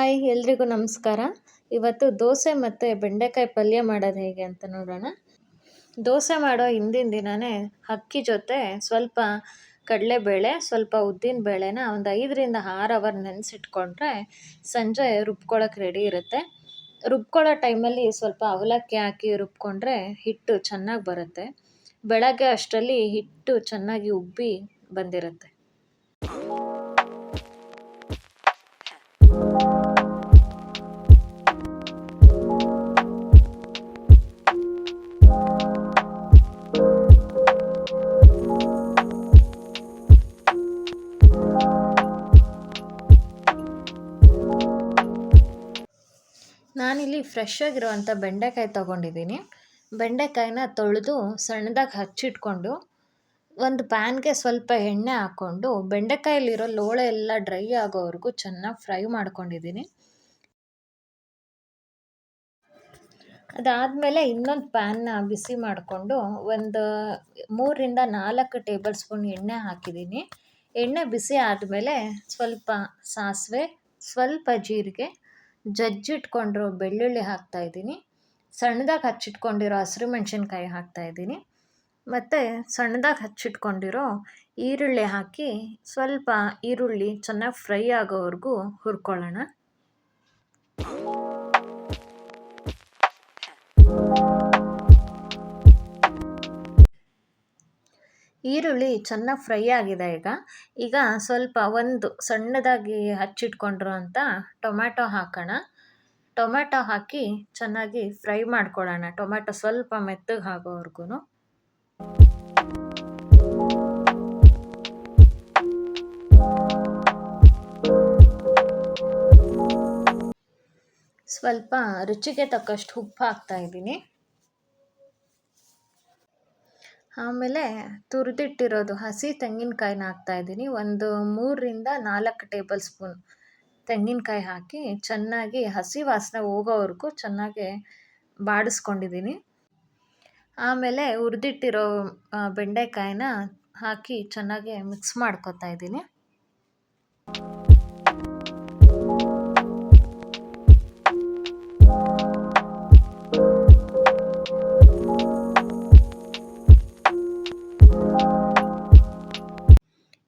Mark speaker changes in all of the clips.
Speaker 1: Hi ಎಲ್ರಿಗೂ ನಮಸ್ಕಾರ. ಇವತ್ತು ದೋಸೆ ಮತ್ತು ಬೆಂಡೆಕಾಯಿ ಪಲ್ಯ ಮಾಡೋದು ಹೇಗೆ ಅಂತ ನೋಡೋಣ. ದೋಸೆ ಮಾಡೋ ಹಿಂದಿನ ದಿನವೇ ಅಕ್ಕಿ ಜೊತೆ ಸ್ವಲ್ಪ ಕಡಲೆಬೇಳೆ, ಸ್ವಲ್ಪ ಉದ್ದಿನ ಬೇಳೆನ ಒಂದು 5ರಿಂದ 6 ಅವರ್ ನೆನೆಸಿಟ್ಕೊಂಡ್ರೆ ಸಂಜೆ ರುಬ್ಕೊಳ್ಳೋಕೆ ರೆಡಿ ಇರುತ್ತೆ. ರುಬ್ಕೊಳ್ಳೋ ಟೈಮಲ್ಲಿ ಸ್ವಲ್ಪ ಅವಲಕ್ಕಿ ಹಾಕಿ ರುಬ್ಕೊಂಡ್ರೆ ಹಿಟ್ಟು ಚೆನ್ನಾಗಿ ಬರುತ್ತೆ. ಬೆಳಗ್ಗೆ ಅಷ್ಟರಲ್ಲಿ ಹಿಟ್ಟು ಚೆನ್ನಾಗಿ ಉಬ್ಬಿ ಬಂದಿರುತ್ತೆ. ನಾನಿಲ್ಲಿ ಫ್ರೆಶ್ ಆಗಿರುವಂಥ ಬೆಂಡೆಕಾಯಿ ತೊಗೊಂಡಿದ್ದೀನಿ. ಬೆಂಡೆಕಾಯಿನ ತೊಳೆದು ಸಣ್ಣದಾಗಿ ಹಚ್ಚಿಟ್ಕೊಂಡು ಒಂದು ಪ್ಯಾನ್ಗೆ ಸ್ವಲ್ಪ ಎಣ್ಣೆ ಹಾಕ್ಕೊಂಡು ಬೆಂಡೆಕಾಯಲ್ಲಿರೋ ಲೋಳೆ ಎಲ್ಲ ಡ್ರೈ ಆಗೋವರೆಗೂ ಚೆನ್ನಾಗಿ ಫ್ರೈ ಮಾಡ್ಕೊಂಡಿದ್ದೀನಿ. ಅದಾದಮೇಲೆ ಇನ್ನೊಂದು ಪ್ಯಾನ್ನ ಬಿಸಿ ಮಾಡಿಕೊಂಡು ಒಂದು 3ರಿಂದ 4 ಟೇಬಲ್ ಸ್ಪೂನ್ ಎಣ್ಣೆ ಹಾಕಿದ್ದೀನಿ. ಎಣ್ಣೆ ಬಿಸಿ ಆದಮೇಲೆ ಸ್ವಲ್ಪ ಸಾಸಿವೆ, ಸ್ವಲ್ಪ ಜೀರಿಗೆ, ಜಜ್ಜಿಟ್ಕೊಂಡಿರೋ ಬೆಳ್ಳುಳ್ಳಿ ಹಾಕ್ತಾಯಿದ್ದೀನಿ. ಸಣ್ಣದಾಗಿ ಹಚ್ಚಿಟ್ಕೊಂಡಿರೋ ಹಸಿರು ಮೆಣಸಿನ್ಕಾಯಿ ಹಾಕ್ತಾಯಿದ್ದೀನಿ. ಮತ್ತು ಸಣ್ಣದಾಗಿ ಹಚ್ಚಿಟ್ಕೊಂಡಿರೋ ಈರುಳ್ಳಿ ಹಾಕಿ ಸ್ವಲ್ಪ ಈರುಳ್ಳಿ ಚೆನ್ನಾಗಿ ಫ್ರೈ ಆಗೋವರೆಗೂ ಹುರ್ಕೊಳ್ಳೋಣ. ಈರುಳ್ಳಿ ಚೆನ್ನಾಗಿ ಫ್ರೈ ಆಗಿದೆ. ಈಗ ಸ್ವಲ್ಪ ಒಂದು ಸಣ್ಣದಾಗಿ ಹಚ್ಚಿಟ್ಕೊಂಡಿರೋ ಅಂಥ ಟೊಮ್ಯಾಟೊ ಹಾಕೋಣ. ಟೊಮ್ಯಾಟೊ ಹಾಕಿ ಚೆನ್ನಾಗಿ ಫ್ರೈ ಮಾಡ್ಕೊಳ್ಳೋಣ. ಟೊಮ್ಯಾಟೊ ಸ್ವಲ್ಪ ಮೆತ್ತಗೆ ಆಗೋವರೆಗೂ. ಸ್ವಲ್ಪ ರುಚಿಗೆ ತಕ್ಕಷ್ಟು ಉಪ್ಪು ಹಾಕ್ತಾಯಿದ್ದೀನಿ. ಆಮೇಲೆ ತುರಿದಿಟ್ಟಿರೋದು ಹಸಿ ತೆಂಗಿನಕಾಯಿನ ಹಾಕ್ತಾಯಿದ್ದೀನಿ. ಒಂದು 3ರಿಂದ 4 ಟೇಬಲ್ ಸ್ಪೂನ್ ತೆಂಗಿನಕಾಯಿ ಹಾಕಿ ಚೆನ್ನಾಗಿ ಹಸಿ ವಾಸನೆ ಹೋಗೋವರೆಗೂ ಚೆನ್ನಾಗಿ ಬಾಡಿಸ್ಕೊಂಡಿದ್ದೀನಿ. ಆಮೇಲೆ ಹುರಿದಿಟ್ಟಿರೋ ಬೆಂಡೆಕಾಯಿನ ಹಾಕಿ ಚೆನ್ನಾಗಿ ಮಿಕ್ಸ್ ಮಾಡ್ಕೊತಾ ಇದ್ದೀನಿ.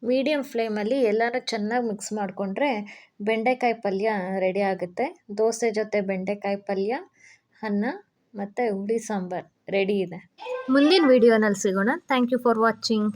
Speaker 1: ಮೀಡಿಯಮ್ ಫ್ಲೇಮಲ್ಲಿ ಎಲ್ಲನೂ ಚೆನ್ನಾಗಿ ಮಿಕ್ಸ್ ಮಾಡಿಕೊಂಡ್ರೆ ಬೆಂಡೆಕಾಯಿ ಪಲ್ಯ ರೆಡಿ ಆಗುತ್ತೆ. ದೋಸೆ ಜೊತೆ ಬೆಂಡೆಕಾಯಿ ಪಲ್ಯ, ಅನ್ನ ಮತ್ತು ಹುಳಿ ಸಾಂಬಾರು ರೆಡಿ ಇದೆ. ಮುಂದಿನ ವಿಡಿಯೋನಲ್ಲಿ ಸಿಗೋಣ. Thank you for watching.